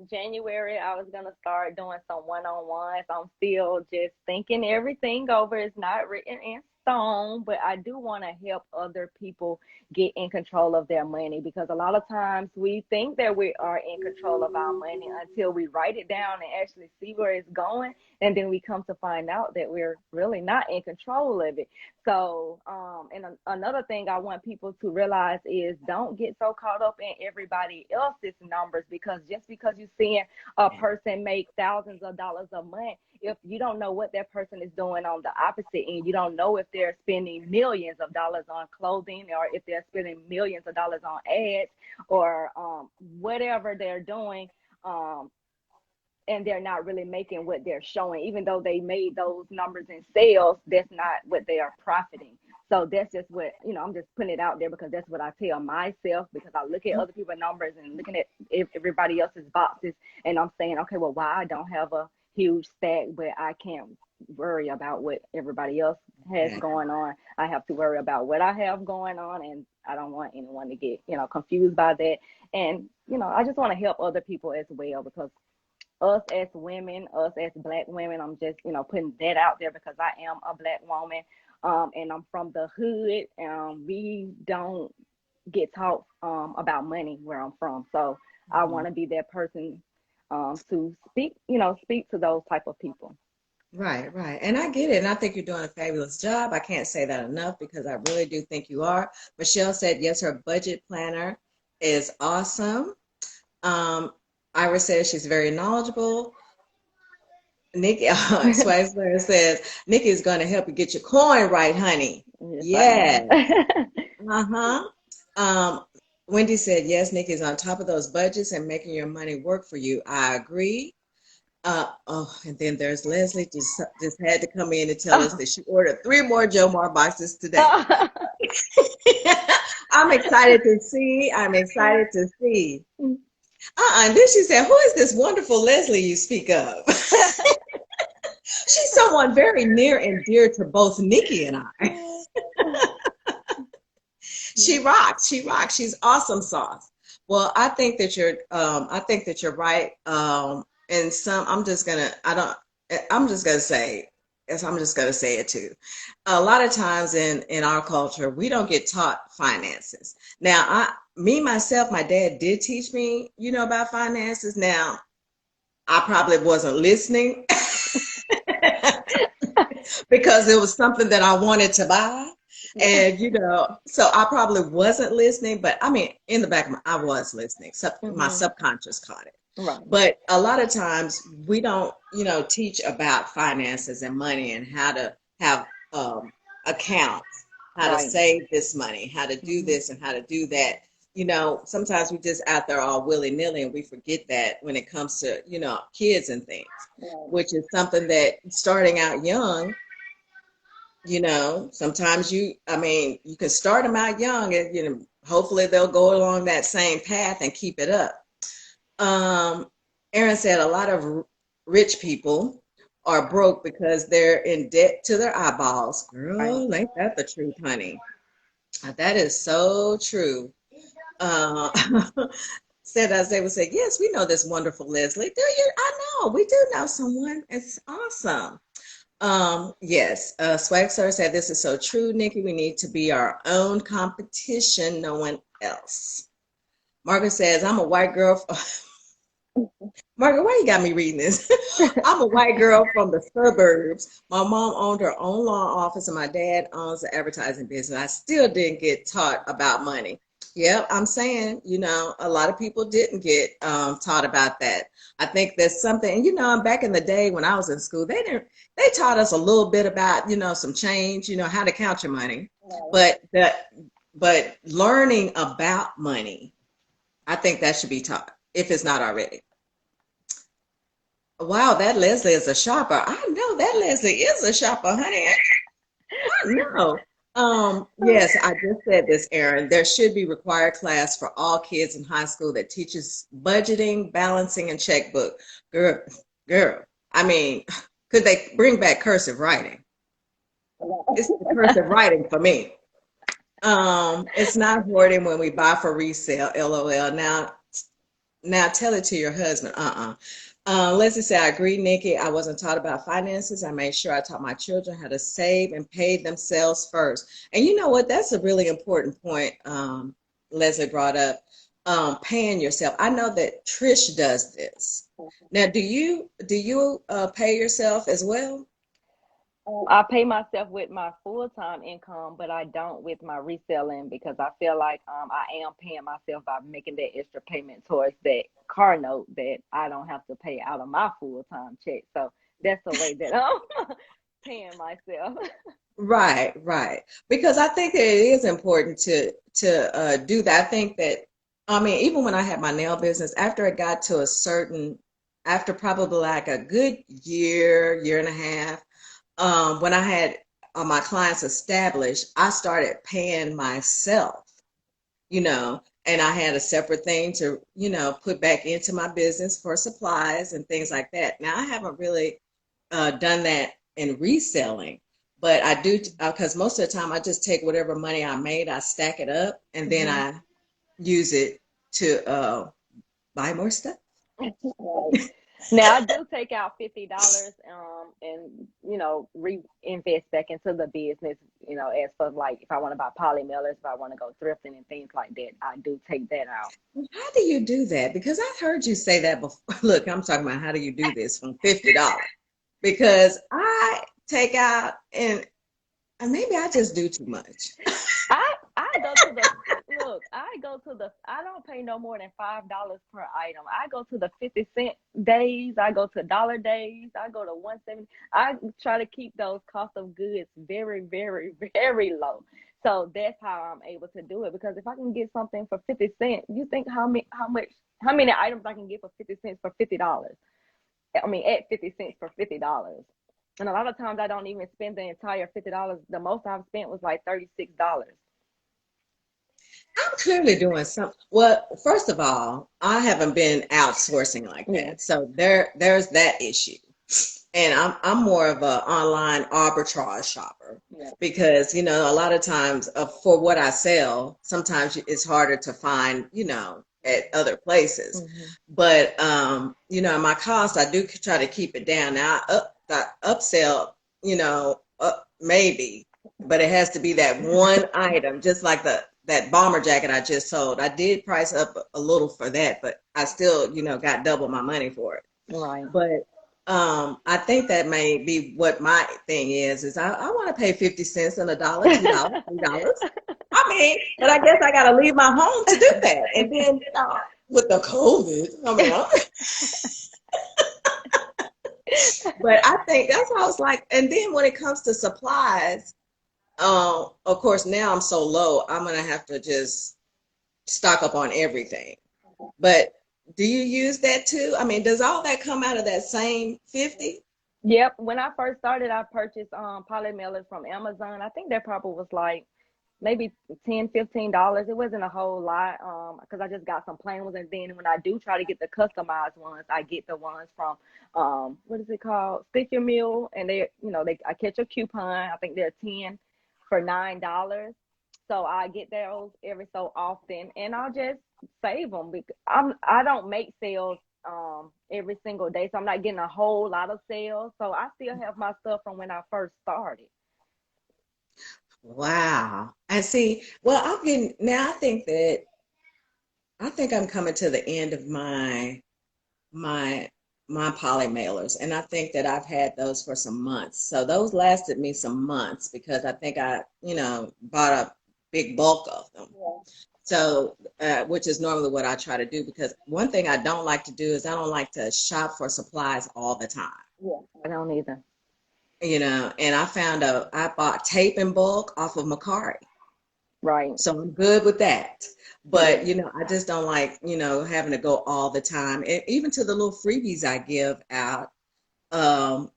January I was gonna start doing some one-on-ones. I'm still just thinking everything over. It's not written in stone, but I do want to help other people get in control of their money because a lot of times we think that we are in control of our money until we write it down and actually see where it's going, and then we come to find out that we're really not in control of it. So, and another thing I want people to realize is don't get so caught up in everybody else's numbers because just because you're seeing a person make thousands of dollars a month, if you don't know what that person is doing on the opposite end, you don't know if they're spending millions of dollars on clothing or if they're spending millions of dollars on ads or whatever they're doing. Um, and they're not really making what they're showing. Even though they made those numbers in sales, that's not what they are profiting. So that's just what, I'm just putting it out there because that's what I tell myself because I look at other people's numbers and looking at everybody else's boxes and I'm saying, okay, well, why I don't have a huge stack, but I can't worry about what everybody else has Yeah. going on. I have to worry about what I have going on and I don't want anyone to get, confused by that. And, I just want to help other people as well because us as women, us as black women, I'm just, putting that out there because I am a black woman, and I'm from the hood. We don't get taught about money where I'm from. So I Mhm. want to be that person to speak, speak to those type of people. Right, right. And I get it. And I think you're doing a fabulous job. I can't say that enough because I really do think you are. Michelle said, yes, her budget planner is awesome. Um, Ira says she's very knowledgeable. Nikki, Swagler says, Nikki is going to help you get your coin right, honey. Yes, I am. Yes. Uh-huh. Um, Wendy said, yes, Nikki is on top of those budgets and making your money work for you. I agree. Oh, and then there's Leslie just had to come in and tell us that she ordered 3 more Joe Mar boxes today. I'm excited to see. I'm excited to see. And then she said, who is this wonderful Leslie you speak of? She's someone very near and dear to both Nikki and I. She rocks. She rocks. She's awesome sauce. Well, I think that you're right. And some, I'm just gonna say, yes, I'm just gonna say it too. A lot of times in our culture, we don't get taught finances. Now, myself, my dad did teach me, about finances. Now, I probably wasn't listening because it was something that I wanted to buy. And so I probably wasn't listening, but I mean, in the back of I was listening. So my Hmm. subconscious caught it. Right. But a lot of times we don't, teach about finances and money and how to have accounts, how to Right. save this money, how to do Hmm. this and how to do that. Sometimes we just out there all willy-nilly and we forget that when it comes to, kids and things, Right. which is something that starting out young, sometimes I mean, you can start them out young and, hopefully they'll go along that same path and keep it up. Um, Aaron said a lot of rich people are broke because they're in debt to their eyeballs. Right. Girl, ain't that the truth, honey? That is so true. Uh, said Isaiah would say, yes, we know this wonderful Leslie. Do you? I know. We do know someone. It's awesome. Yes, Swag Star said this is so true, Nikki. We need to be our own competition, no one else. Margaret says, I'm a white girl. Margaret, why you got me reading this? I'm a white girl from the suburbs. My mom owned her own law office and my dad owns the advertising business. I still didn't get taught about money. Yep, I'm saying, a lot of people didn't get taught about that. I think there's something, and back in the day when I was in school, they taught us a little bit about, some change, how to count your money. Right. But learning about money, I think that should be taught if it's not already. Wow, that Leslie is a shopper. I know that Leslie is a shopper, honey. I know. Yes, I just said this, Aaron. There should be required class for all kids in high school that teaches budgeting, balancing, and checkbook. Girl, girl. I mean, could they bring back cursive writing? It's the cursive writing for me. It's not hoarding when we buy for resale, LOL. Now tell it to your husband. Leslie said, I agree, Nikki. I wasn't taught about finances. I made sure I taught my children how to save and pay themselves first. And you know what? That's a really important point Leslie brought up. Paying yourself. I know that Trish does this. Now, do you pay yourself as well? I pay myself with my full-time income, but I don't with my reselling because I feel like I am paying myself by making that extra payment towards that car note that I don't have to pay out of my full-time check. So that's the way that I'm paying myself. Right, right. Because I think that it is important to do that. I think that I mean, even when I had my nail business, after it got to after probably like a good year and a half, when I had my clients established, I started paying myself, and I had a separate thing to, put back into my business for supplies and things like that. Now I haven't really done that in reselling, but I do because most of the time I just take whatever money I made, I stack it up, and then Hmm. I use it to buy more stuff. Right. Now I do take out $50, and reinvest back into the business. As for like if I want to buy poly mailers, if I want to go thrifting and things like that, I do take that out. How do you do that? Because I've heard you say that before. Look, I'm talking about how do you do this from $50? Because I take out and maybe I just do too much. I go to the look. I go to the, I don't pay no more than $5 per item. I go to the 50 cent days. I go to dollar days. I go to 170. I try to keep those cost of goods very, very, very low. So that's how I'm able to do it. Because if I can get something for 50 cents, you think how many items I can get for 50 cents for $50? I mean, at 50 cents for $50. And a lot of times I don't even spend the entire $50. The most I've spent was like $36. I'm clearly doing something. Well, first of all, I haven't been outsourcing like Yeah. that. So there's that issue. And I'm more of a online arbitrage shopper Yeah. because, a lot of times for what I sell, sometimes it's harder to find, at other places. Hmm. But my cost, I do try to keep it down. Now I upsell, maybe, but it has to be that one item, just like that bomber jacket I just sold. I did price up a little for that, but I still, got double my money for it. Right. But I think that may be what my thing is I want to pay 50 cents and a dollar, $2, $3. I mean, but I guess I got to leave my home to do that. And then, with the COVID, I mean, but I think that's how it's like. And then when it comes to supplies, of course, now I'm so low, I'm going to have to just stock up on everything. But do you use that too? I mean, does all that come out of that same 50? Yep. When I first started, I purchased poly mailers from Amazon. I think that probably was like maybe $10, $15. It wasn't a whole lot because I just got some plain ones. And then when I do try to get the customized ones, I get the ones from what is it called? Stick Your Meal. And I catch a coupon. I think they're 10 for $9. So I get those every so often, and I'll just save them because I don't make sales every single day, so I'm not getting a whole lot of sales. So I still have my stuff from when I first started. Wow. I see. Well, I'm getting now. I think I'm coming to the end of my my poly mailers, and I think that I've had those for some months. So those lasted me some months because I think I, bought a big bulk of them. Yeah. So, which is normally what I try to do because one thing I don't like to do is I don't like to shop for supplies all the time. Yeah. I don't either. And I bought tape in bulk off of Macari. Right. So I'm good with that. Yeah. But, I just don't like, having to go all the time. And even to the little freebies I give out, um,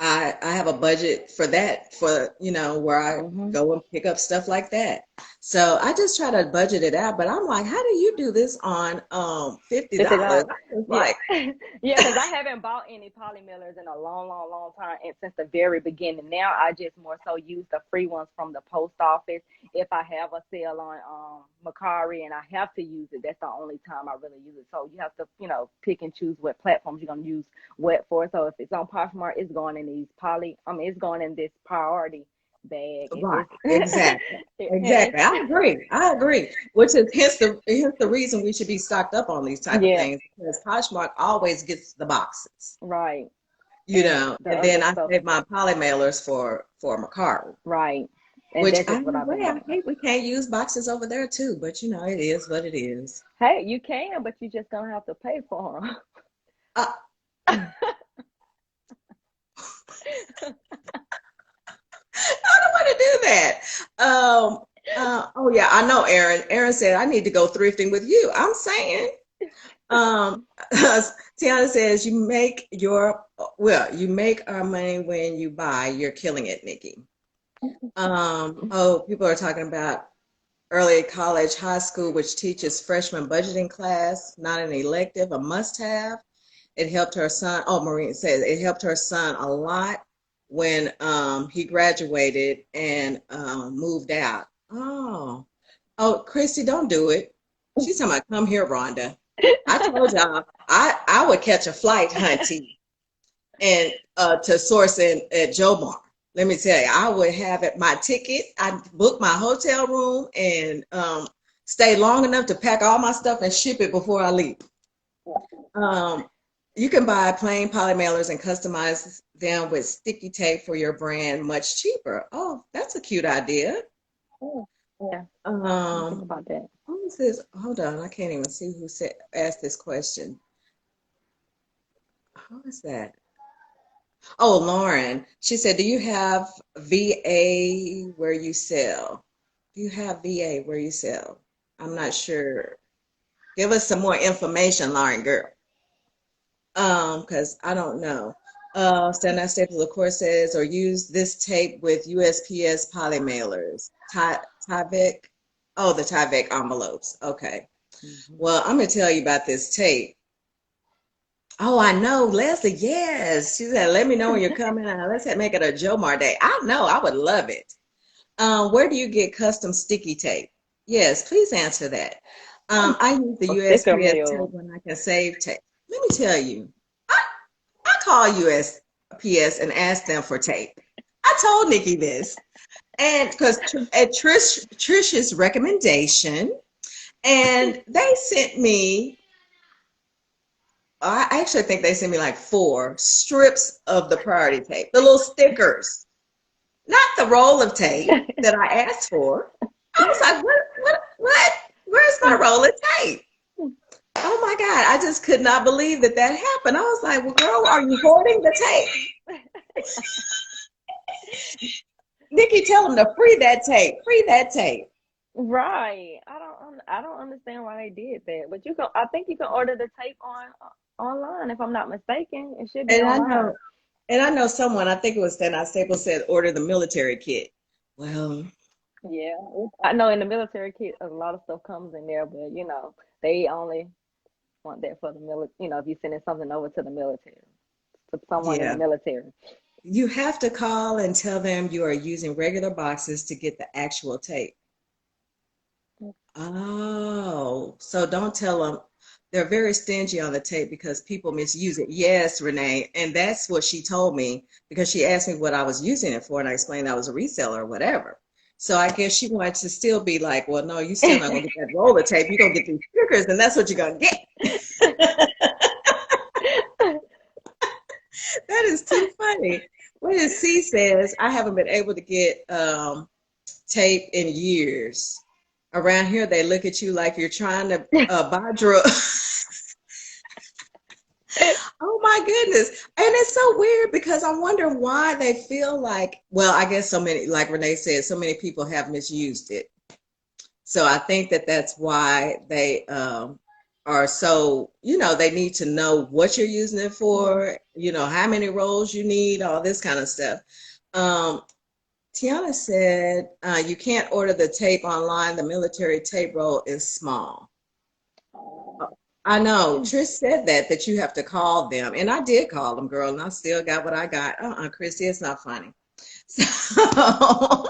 I have a budget for that for, where I Hmm. go and pick up stuff like that. So I just try to budget it out. But I'm like, how do you do this on $50? $50. I was Yeah. like, Yeah, because I haven't bought any poly mailers in a long, long, long time, and since the very beginning. Now I just more so use the free ones from the post office. If I have a sale on Macari and I have to use it, that's the only time I really use it. So you have to, pick and choose what platforms you're gonna use what for. So if it's on Poshmark, it's going in these it's going in this priority bag. If right, it's exactly. and Exactly. I agree. I agree. Which is hence the reason we should be stocked up on these type of yeah, things because Poshmark always gets the boxes, right. And the and other then I stuff, save my poly mailers for Macari. right. And Which that's just what I've been I doing. hate we can't use boxes over there too, but it is what it is. Hey, you can, but you just don't have to pay for Uh, them. I don't want to do that. Oh yeah, I know, Aaron. Aaron said I need to go thrifting with you. I'm saying. Um, Tiana says you make our money when you buy. You're killing it, Nikki. Oh, people are talking about early college, high school, which teaches freshman budgeting class, not an elective, a must-have. It helped her son. Oh, Maureen says it helped her son a lot when he graduated and moved out. Oh, Christy, don't do it. She's talking about come here, Rhonda. I told y'all I would catch a flight, hunty, and to source in at Jomar. Let me tell you, I would have it my ticket. I book my hotel room and stay long enough to pack all my stuff and ship it before I leave. Um, you can buy plain poly mailers and customize them with sticky tape for your brand much cheaper. Oh, that's a cute idea. Oh, yeah, I didn't think Um, about that. oh is this? Hold on, I can't even see who asked this question. How is that? Oh, Lauren. She said, "Do you have VA where you sell? Do you have VA where you sell?" I'm not sure. Give us some more information, Lauren girl. Because I don't know. Standout Staples, of course, says, or use this tape with USPS poly mailers. Tyvek. Oh, the Tyvek envelopes. Okay. Well, I'm gonna tell you about this tape. Oh, I know, Leslie. Yes, she said, "Let me know when you're coming. Let's make it a Jomar day." I know, I would love it. Where do you get custom sticky tape? Yes, please answer that. I use the A sticker USPS tape mill. when I can save tape. Let me tell you, I call USPS and ask them for tape. I told Nikki this, and because at Trish's recommendation, and they sent me. I actually think they sent me like 4 strips of the priority tape, the little stickers, not the roll of tape that I asked for. I was like, what? Where's my roll of tape? Oh my God, I just could not believe that happened. I was like, well, girl, are you hoarding the tape? Nikki, tell them to free that tape. Free that tape. Right. I don't understand why they did that. But I think you can order the tape online if I'm not mistaken. It should be And I online. know, and I know someone, I think it was Stand Staples said order the military kit. Well, Yeah. I know in the military kit a lot of stuff comes in there, but they only want that for the military, if you're sending something over to the military, to someone in the yeah. military. You have to call and tell them you are using regular boxes to get the actual tape. Oh, so don't tell them. They're very stingy on the tape because people misuse it. Yes, Renee. And that's what she told me because she asked me what I was using it for, and I explained I was a reseller or whatever. So I guess she wanted to still be like, well, no, you still not gonna get that roller tape. You're gonna get these stickers, and that's what you're gonna get. That is too funny. What is C says, I haven't been able to get tape in years. Around here, they look at you like you're trying to buy drugs. Oh my goodness. And it's so weird because I'm wondering why they feel like, well, I guess so many, like Renee said, so many people have misused it. So I think that's why they are so, they need to know what you're using it Mhm. for, how many rolls you need, all this kind of stuff. Um, Tiana said, you can't order the tape online. The military tape roll is small. I know. Trish said that you have to call them. And I did call them, girl, and I still got what I got. Christy, it's not funny. So,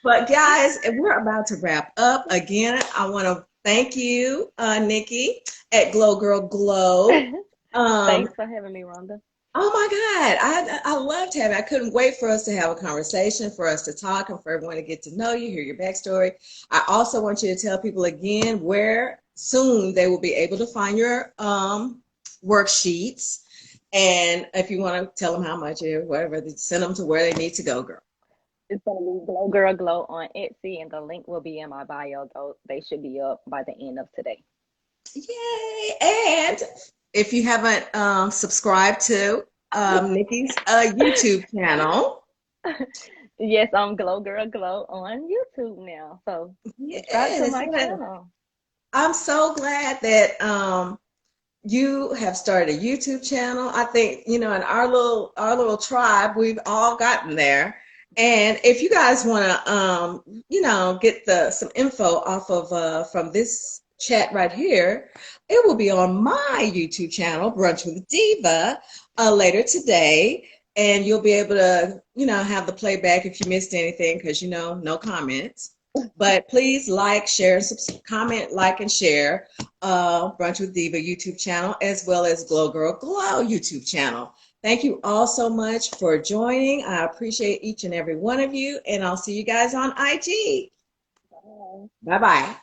but guys, we're about to wrap up. Again, I want to thank you, Nikki, at Glow Girl Glow. Um, Thanks for having me, Rhonda. Oh my God, I loved having. I couldn't wait for us to have a conversation, for us to talk, and for everyone to get to know you, hear your backstory. I also want you to tell people again where soon they will be able to find your worksheets, and if you want to tell them how much or whatever, send them to where they need to go, girl. It's gonna be Glow Girl Glow on Etsy, and the link will be in my bio. Though they should be up by the end of today. Yay! And if you haven't subscribed to Nikki's YouTube channel, Yes, I'm Glow Girl Glow on YouTube now. So subscribe to yes, my yes. channel. I'm so glad that you have started a YouTube channel. I think, in our little tribe, we've all gotten there. And if you guys want to get some info off of from this chat right here, it will be on my YouTube channel, Brunch with Diva, later today. And you'll be able to, have the playback if you missed anything because no comments. But please like, share, comment, like, and share Brunch with Diva YouTube channel, as well as Glow Girl Glow YouTube channel. Thank you all so much for joining. I appreciate each and every one of you, and I'll see you guys on IG. Bye. Bye-bye.